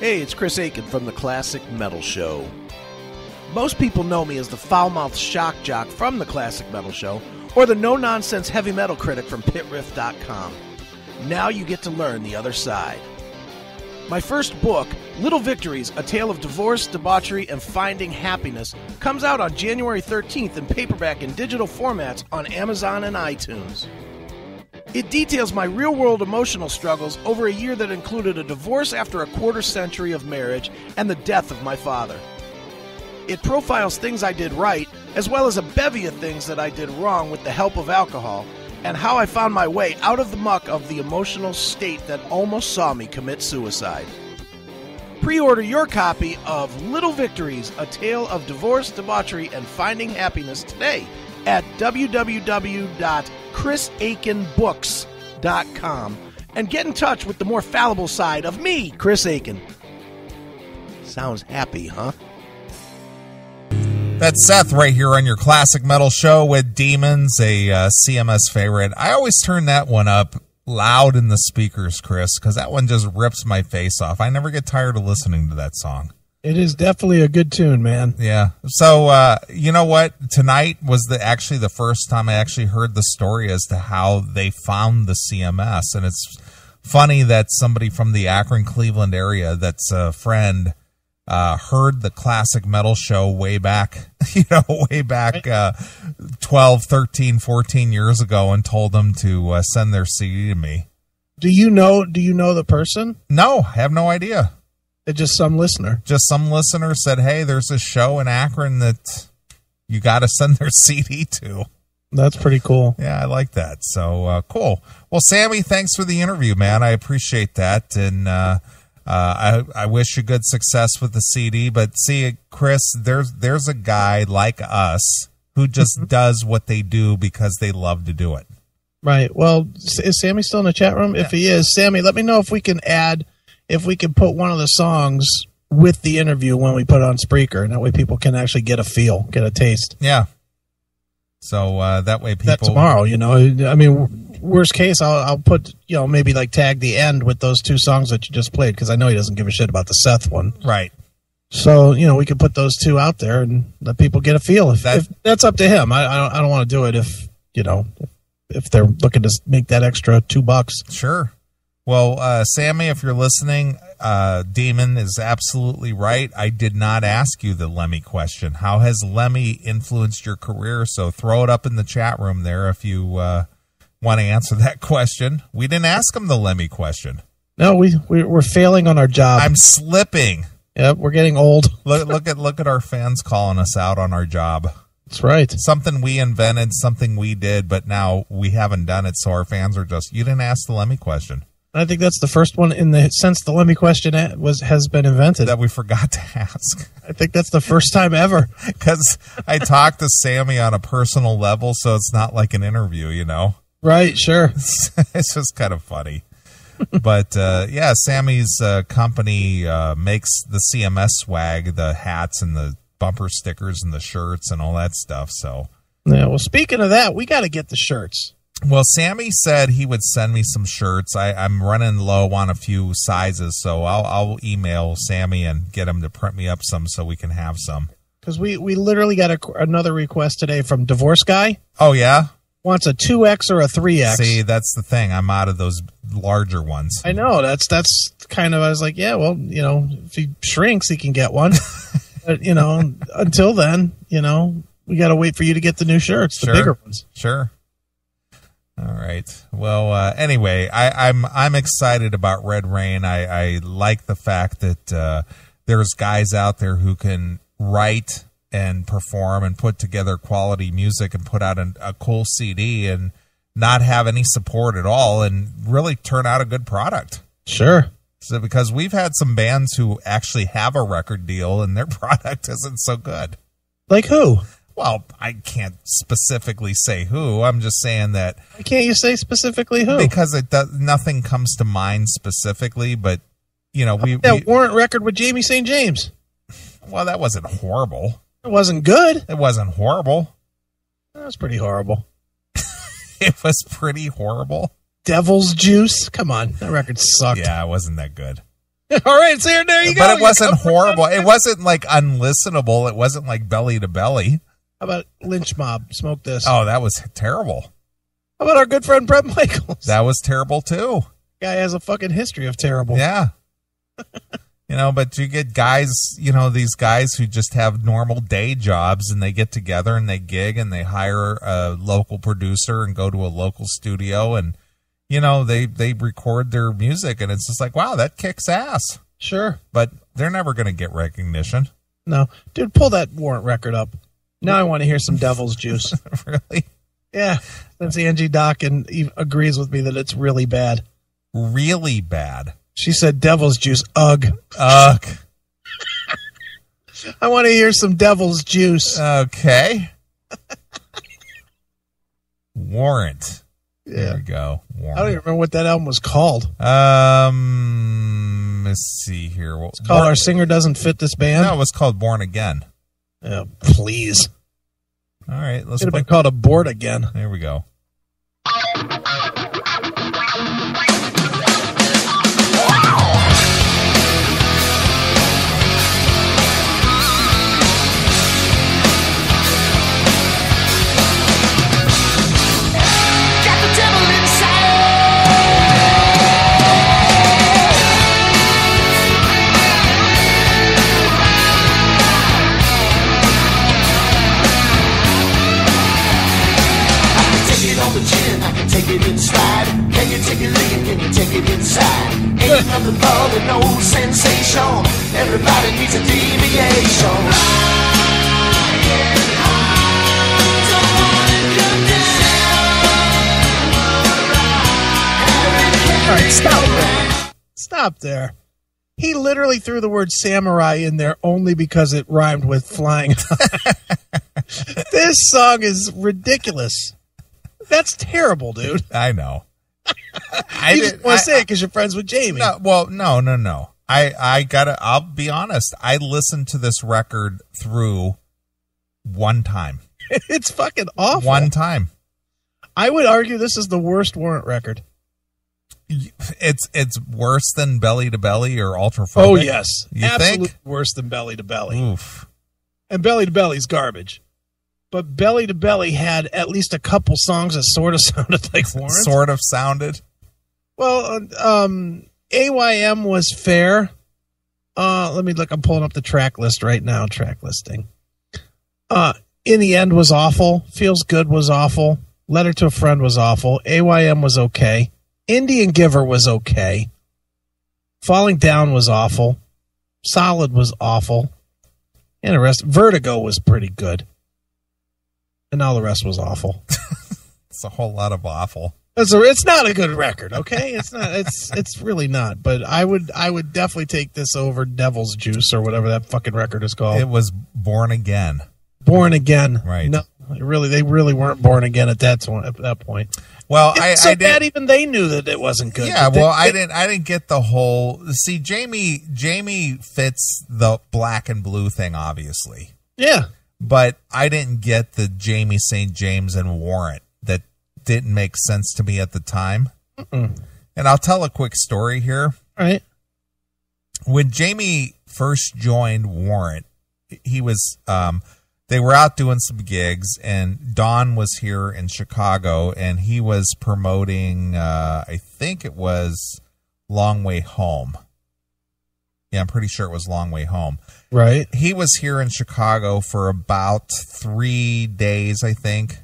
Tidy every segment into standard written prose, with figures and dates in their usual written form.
Hey, it's Chris Aiken from the Classic Metal Show. Most people know me as the foul-mouthed shock jock from the Classic Metal Show, or the no-nonsense heavy metal critic from pitriff.com. Now you get to learn the other side. My first book, Little Victories, A Tale of Divorce, Debauchery, and Finding Happiness, comes out on January 13th in paperback and digital formats on Amazon and iTunes. It details my real-world emotional struggles over a year that included a divorce after a quarter-century of marriage and the death of my father. It profiles things I did right, as well as a bevy of things that I did wrong with the help of alcohol, and how I found my way out of the muck of the emotional state that almost saw me commit suicide. Pre-order your copy of Little Victories, A Tale of Divorce, Debauchery, and Finding Happiness today at www.chrisaikenbooks.com and get in touch with the more fallible side of me, Chris Aiken. Sounds happy, huh? That's Seth right here on your Classic Metal Show with Demons, a CMS favorite. I always turn that one up loud in the speakers, Chris, because that one just rips my face off. I never get tired of listening to that song. It is definitely a good tune, man. Yeah. So, you know what? Tonight was actually the first time I actually heard the story as to how they found the CMS. And it's funny that somebody from the Akron, Cleveland area that's a friend heard the Classic Metal Show way back 12, 13, 14 years ago and told them to send their CD to me. Do you know the person? No, I have no idea. Just some listener. Just some listener said, hey, there's a show in Akron that you got to send their CD to. That's pretty cool. Yeah, I like that. So, cool. Well, Sammy, thanks for the interview, man. I appreciate that. And I wish you good success with the CD. But see, Chris, there's a guy like us who just does what they do because they love to do it. Right. Well, is Sammy still in the chat room? Yeah. If he is, Sammy, let me know if we can put one of the songs with the interview when we put it on Spreaker, and that way people can actually get a taste. Yeah. So that way people... That tomorrow, I mean, worst case, I'll put, maybe like tag the end with those two songs that you just played, because I know he doesn't give a shit about the Seth one. Right. So, we could put those two out there and let people get a feel. If that's up to him. I don't want to do it if they're looking to make that extra $2. Sure. Well, Sammy, if you're listening, Demon is absolutely right. I did not ask you the Lemmy question. How has Lemmy influenced your career? So throw it up in the chat room there if you want to answer that question. We didn't ask him the Lemmy question. No, we're failing on our job. I'm slipping. Yep, we're getting old. Look at our fans calling us out on our job. That's right. Something we invented, something we did, but now we haven't done it, so our fans are just, you didn't ask the Lemmy question. I think that's the first one since the Lemmy question has been invented that we forgot to ask. I think that's the first time ever. Because I talked to Sammy on a personal level, so it's not like an interview, Right, sure. It's just kind of funny. But, yeah, Sammy's company makes the CMS swag, the hats and the bumper stickers and the shirts and all that stuff. So, yeah, well, speaking of that, we got to get the shirts. Well, Sammy said he would send me some shirts. I'm running low on a few sizes, so I'll email Sammy and get him to print me up some so we can have some. Because we literally got another request today from Divorce Guy. Oh, yeah? Wants a 2X or a 3X. See, that's the thing. I'm out of those larger ones. I know. That's kind of, I was like, yeah, well, if he shrinks, he can get one. But, until then, we got to wait for you to get the new shirts, the bigger ones. Sure. All right. Well, anyway, I'm excited about Red Rain. I like the fact that there's guys out there who can write and perform and put together quality music and put out a cool CD and not have any support at all and really turn out a good product. Sure. So because we've had some bands who actually have a record deal and their product isn't so good. Like who? Well, I can't specifically say who. I'm just saying that. Why can't you say specifically who? Because nothing comes to mind specifically, but that Warrant record with Jamie St. James. Well, that wasn't horrible. It wasn't good. It wasn't horrible. That was pretty horrible. It was pretty horrible. Devil's Juice. Come on, that record sucked. Yeah, it wasn't that good. All right, so there you go. But it wasn't horrible. It wasn't like unlistenable. It wasn't like Belly to Belly. How about Lynch Mob? Smoke This. Oh, that was terrible. How about our good friend Brett Michaels? That was terrible too. Guy has a fucking history of terrible. Yeah. But you get guys, these guys who just have normal day jobs and they get together and they gig and they hire a local producer and go to a local studio and, they record their music and it's just like, wow, that kicks ass. Sure. But they're never going to get recognition. No. Dude, pull that Warrant record up. Now I want to hear some Devil's Juice. Really? Yeah. Since Angie Dock agrees with me that it's really bad. Really bad. She said Devil's Juice. Ugh. Ugh. I want to hear some Devil's Juice. Okay. Warrant. Yeah. There we go. Warrant. I don't even remember what that album was called. Let's see here. It's called Our Singer Doesn't Fit This Band? No, it was called Born Again. Oh, please. All right. Let's Could have been called Abort Again. There we go. Nothing more than no sensation. Everybody needs a deviation. All right, stop there. Stop there. He literally threw the word samurai in there only because it rhymed with flying. This song is ridiculous. That's terrible, dude. I know. You just want to say it because you're friends with Jamie. No. I'll be honest. I listened to this record through one time. It's fucking awful. One time. I would argue this is the worst Warrant record. It's worse than Belly to Belly or Ultraphobic. Oh, yes. You Absolutely think? Worse than Belly to Belly. Oof. And Belly to Belly's garbage. But Belly to Belly had at least a couple songs that sort of sounded like Warrant. Sort of sounded. Well, AYM was fair. Let me look. I'm pulling up the track list right now. Track listing. In the End was awful. Feels Good was awful. Letter to a Friend was awful. AYM was okay. Indian Giver was okay. Falling Down was awful. Solid was awful. And the rest. Vertigo was pretty good. And all the rest was awful. It's a whole lot of awful. It's not a good record, okay? It's not. It's really not. But I would definitely take this over Devil's Juice or whatever that fucking record is called. It was Born Again. Born Again, right? No, they really weren't born again at that point. Well, it's so bad even they knew that it wasn't good. Yeah, well, I didn't get the whole. See, Jamie fits the black and blue thing, obviously. Yeah, but I didn't get the Jamie St. James and Warrant. That didn't make sense to me at the time. And I'll tell a quick story here. All right. When Jamie first joined Warrant, he was they were out doing some gigs, and Don was here in Chicago, and he was promoting, I think it was Long Way Home. Yeah, I'm pretty sure it was Long Way Home. Right. He was here in Chicago for about 3 days, I think,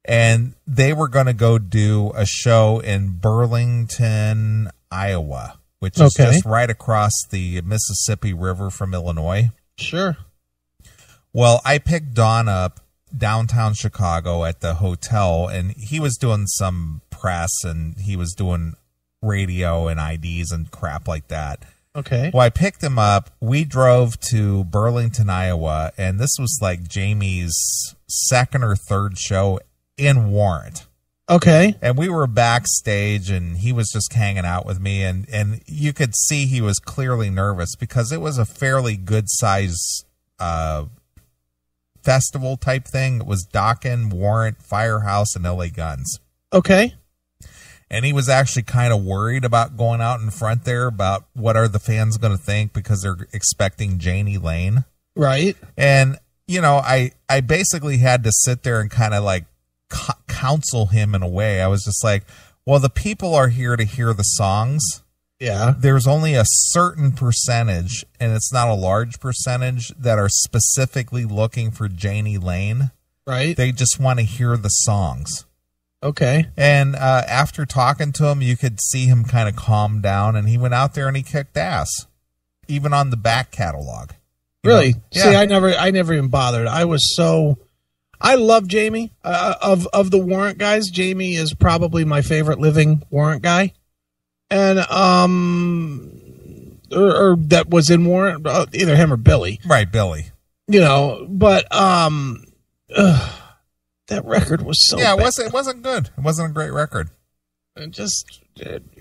and they were going to go do a show in Burlington, Iowa, which is just right across the Mississippi River from Illinois. Sure. Well, I picked Don up downtown Chicago at the hotel, and he was doing some press, and he was doing radio and IDs and crap like that. Okay. Well, I picked him up. We drove to Burlington, Iowa, and this was like Jamie's second or third show in Warrant. Okay. And we were backstage, and he was just hanging out with me, and you could see he was clearly nervous because it was a fairly good size festival type thing. It was Dokken, Warrant, Firehouse, and LA Guns. Okay. And he was actually kind of worried about going out in front there about what are the fans going to think because they're expecting Janie Lane. Right. And, you know, I basically had to sit there and kind of like counsel him in a way. I was just like, well, the people are here to hear the songs. Yeah. There's only a certain percentage, and it's not a large percentage, that are specifically looking for Janie Lane. Right. They just want to hear the songs. Okay. And after talking to him, you could see him kind of calm down, and he went out there and he kicked ass, even on the back catalog. Really? Yeah. See, I never even bothered. I love Jamie. Of the Warrant guys, Jamie is probably my favorite living Warrant guy. And or that was in Warrant, either him or Billy. Right, Billy. You know, but that record was so bad. It wasn't good. It wasn't a great record. And just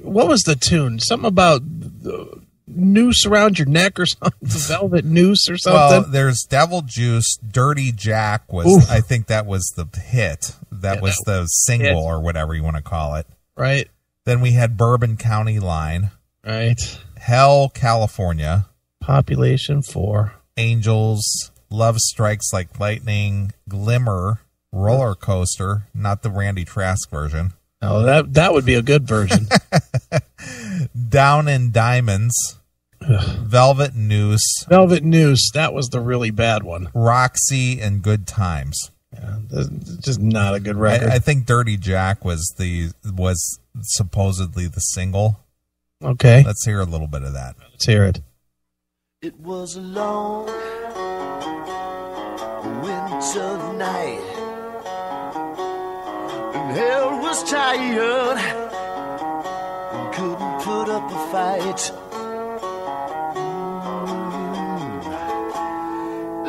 what was the tune? Something about the noose around your neck or something, velvet noose or something. Well, there's Devil Juice, Dirty Jack was. Oof. I think that was the hit. That was the single or whatever you want to call it. Right. Then we had Bourbon County Line. Right. Hell, California. Population 4. Angels, Love Strikes Like Lightning, Glimmer, Roller Coaster, not the Randy Trask version. Oh, that would be a good version. Down in Diamonds, Velvet Noose. Velvet Noose, that was the really bad one. Roxy and Good Times. Yeah, just not a good record. I think Dirty Jack was supposedly the single. Okay. Let's hear a little bit of that. Let's hear it. It was a long winter night, and hell was tired and couldn't put up a fight.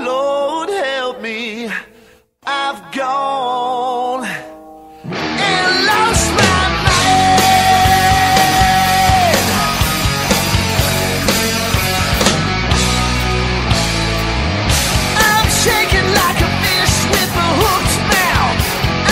Lord help me, I've gone and lost my mind. I'm shaking like a fish with a hooked mouth.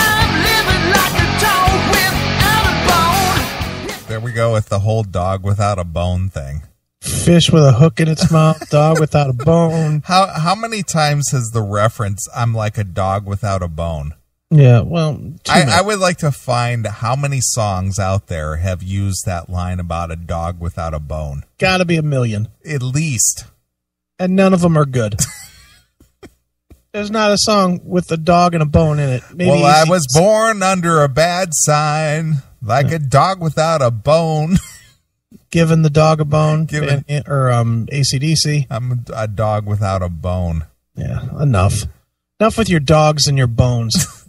I'm living like a dog without a bone. There we go with the whole dog without a bone thing. Fish with a hook in its mouth, dog without a bone. How many times has the reference "I'm like a dog without a bone"? Yeah, well, I would like to find how many songs out there have used that line about a dog without a bone. Got to be a million. At least. And none of them are good. There's not a song with a dog and a bone in it. Maybe well, I was born under a bad sign, like a dog without a bone. Giving the dog a bone, or AC/DC. I'm a dog without a bone. Yeah, enough with your dogs and your bones.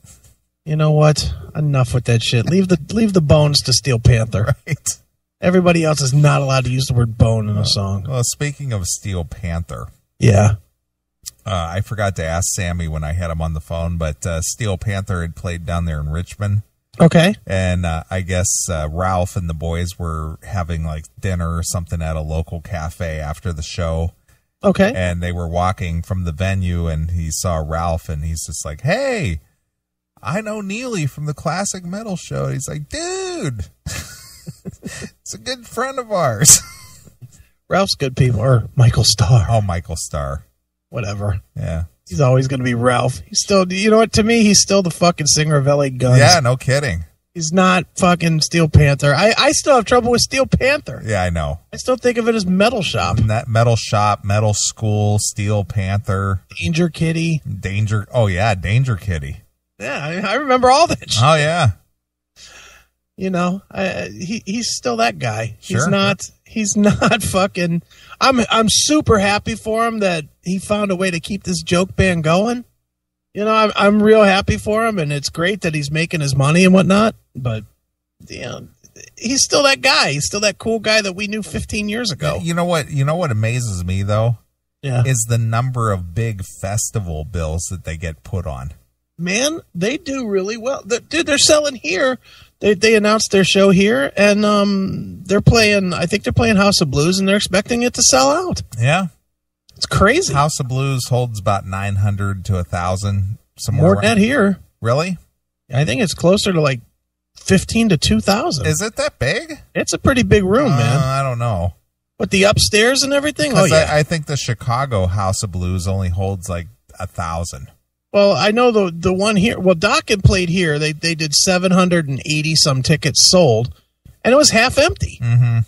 You know what? Enough with that shit. Leave the bones to Steel Panther. Right. Everybody else is not allowed to use the word bone in a song. Well, speaking of Steel Panther, yeah, I forgot to ask Sammy when I had him on the phone, but Steel Panther had played down there in Richmond. Okay. And I guess Ralph and the boys were having like dinner or something at a local cafe after the show. Okay. And they were walking from the venue, and he saw Ralph, and he's just like, "Hey, I know Neely from the Classic Metal Show." He's like, "Dude, it's a good friend of ours." Ralph's good people, or Michael Starr. Oh, Michael Starr. Whatever. Yeah. He's always going to be Ralph. He's still, you know what? To me, he's still the fucking singer of LA Guns. Yeah, no kidding. He's not fucking Steel Panther. I still have trouble with Steel Panther. Yeah, I know. I still think of it as Metal Shop. And that Metal Shop, Metal School, Steel Panther. Danger Kitty. Oh, yeah, Danger Kitty. Yeah, I remember all that shit. Oh, yeah. You know, he's still that guy. Sure. He's not fucking. I'm super happy for him that he found a way to keep this joke band going. You know, I'm real happy for him, and it's great that he's making his money and whatnot. But you know, he's still that guy. He's still that cool guy that we knew 15 years ago. You know what? You know what amazes me though? Yeah, is the number of big festival bills that they get put on. Man, they do really well. Dude, they're selling here. They announced their show here, and they're playing. I think they're playing House of Blues, and they're expecting it to sell out. Yeah, it's crazy. House of Blues holds about 900 to 1,000. More than that here. Really? I think it's closer to like 15 to 2,000. Is it that big? It's a pretty big room, man. I don't know. With the upstairs and everything? Oh, yeah. I think the Chicago House of Blues only holds like 1,000. Well, I know the one here. Well, Doc had played here. They did 780 some tickets sold, and it was half empty. Mm-hmm.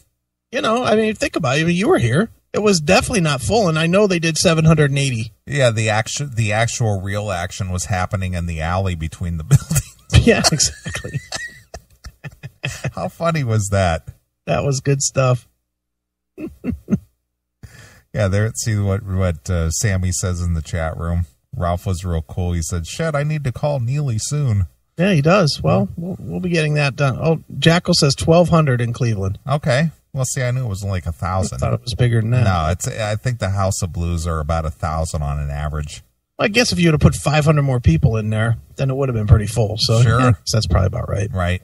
You know, I mean, think about it. I mean, you were here. It was definitely not full, and I know they did 780. Yeah, the actual real action was happening in the alley between the buildings. Yeah, exactly. How funny was that? That was good stuff. Yeah, there. See what Sammy says in the chat room. Ralph was real cool. He said, "Shit, I need to call Neely soon." Yeah, he does. Well, we'll be getting that done. Oh, Jackal says 1,200 in Cleveland. Okay. Well, see, I knew it was like 1,000. I thought it was bigger than that. No, I think the House of Blues are about 1,000 on an average. Well, I guess if you would have put 500 more people in there, then it would have been pretty full. So sure, yeah, that's probably about right. Right.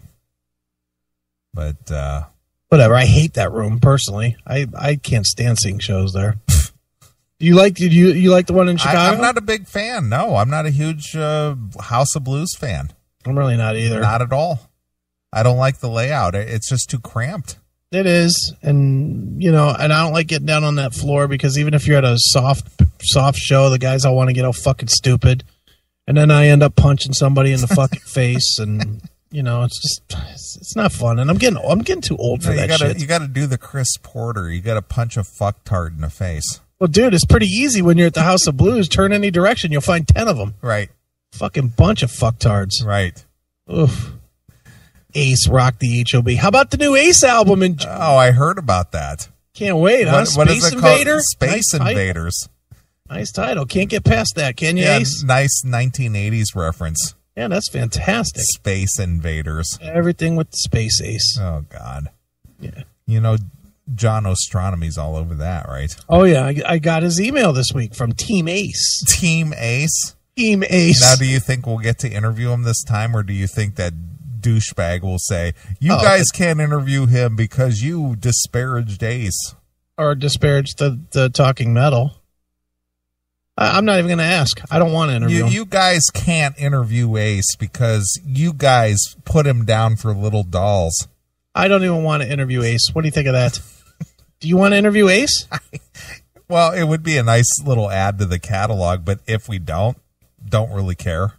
But whatever. I hate that room personally. I can't stand seeing shows there. You like the one in Chicago? I'm not a big fan. No, I'm not a huge House of Blues fan. I'm really not either. Not at all. I don't like the layout. It's just too cramped. It is, and and I don't like getting down on that floor because even if you're at a soft show, the guys all want to get all fucking stupid, and then I end up punching somebody in the fucking face, and it's not fun. And I'm getting too old for that shit. You got to do the Chris Porter. You got to punch a fucktard in the face. Well, dude, it's pretty easy when you're at the House of Blues. Turn any direction, you'll find 10 of them. Right. Fucking bunch of fucktards. Right. Oof. Ace rocked the HOB. How about the new Ace album? Oh, I heard about that. Can't wait, huh? What is it Invader? called? Space nice Invaders. Title. Nice title. Can't get past that, can you, yeah, Ace? Nice 1980s reference. Yeah, that's fantastic. Space Invaders. Everything with the Space Ace. Oh, God. Yeah. John Astronomy's all over that, right? Oh, yeah. I got his email this week from Team Ace. Team Ace? Team Ace. Now, do you think we'll get to interview him this time, or do you think that douchebag will say, you guys can't interview him because you disparaged Ace? Or disparaged the Talking Metal? I'm not even going to ask. I don't want to interview him. You guys can't interview Ace because you guys put him down for little dolls. I don't even want to interview Ace. What do you think of that? Do you want to interview Ace? Well, it would be a nice little add to the catalog, but if we don't really care.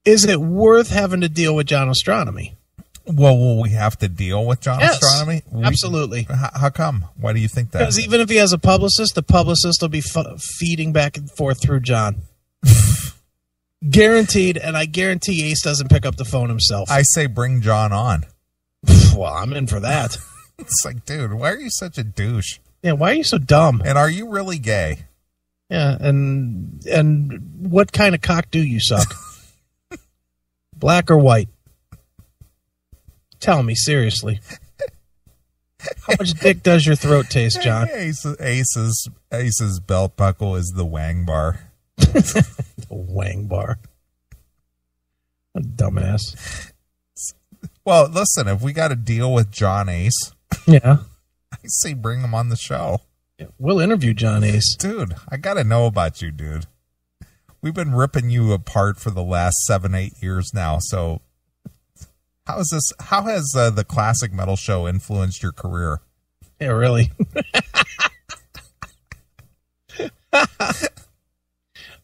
Is it worth having to deal with John Astronomy? Well, will we have to deal with John Astronomy? Absolutely. How come? Why do you think that? Because even if he has a publicist, the publicist will be feeding back and forth through John. Guaranteed, and I guarantee Ace doesn't pick up the phone himself. I say bring John on. Well, I'm in for that. It's like, dude, why are you such a douche? Yeah, why are you so dumb? And are you really gay? Yeah, and what kind of cock do you suck? Black or white? Tell me, seriously. How much dick does your throat taste, John? Ace's belt buckle is the wang bar. The wang bar. A dumbass. Well, listen, if we got to deal with John Ace, yeah, I say bring him on the show. Yeah, we'll interview John Ace. Dude, I got to know about you, dude. We've been ripping you apart for the last 7-8 years now, so how has the Classic Metal Show influenced your career? Yeah, really.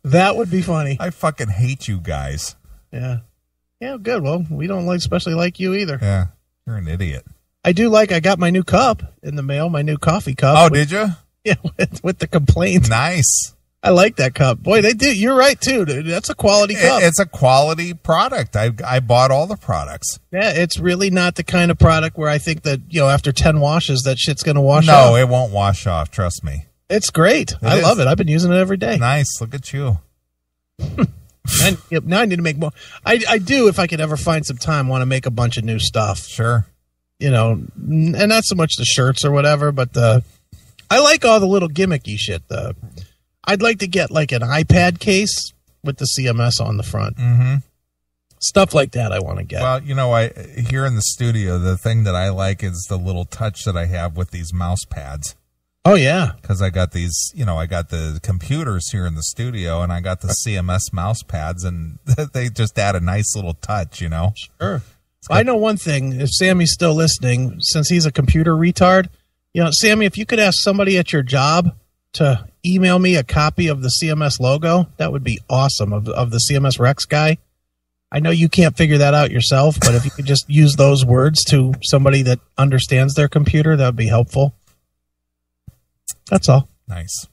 That would be funny. I fucking hate you guys. Yeah. Yeah, good. Well, we don't especially like you either. Yeah, you're an idiot. I got my new cup in the mail, my new coffee cup. Oh, did you? Yeah, with the complaint. Nice. I like that cup. Boy, they do. You're right, too, dude. That's a quality cup. It's a quality product. I bought all the products. Yeah, it's really not the kind of product where I think that, after 10 washes, that shit's going to wash off. No, it won't wash off. Trust me. It's great. I love it. I've been using it every day. Nice. Look at you. Now I need to make more. I do, if I could ever find some time, want to make a bunch of new stuff. Sure. And not so much the shirts or whatever, but I like all the little gimmicky shit. I'd like to get like an iPad case with the CMS on the front. Mm-hmm. Stuff like that I want to get. Well, here in the studio, the thing that I like is the little touch that I have with these mouse pads. Oh, yeah. Because I got these, I got the computers here in the studio, and I got the CMS mouse pads, and they just add a nice little touch, Sure. I know one thing. If Sammy's still listening, since he's a computer retard, Sammy, if you could ask somebody at your job to email me a copy of the CMS logo, that would be awesome, of the CMS Rex guy. I know you can't figure that out yourself, but if you could just use those words to somebody that understands their computer, that would be helpful. That's all. Nice.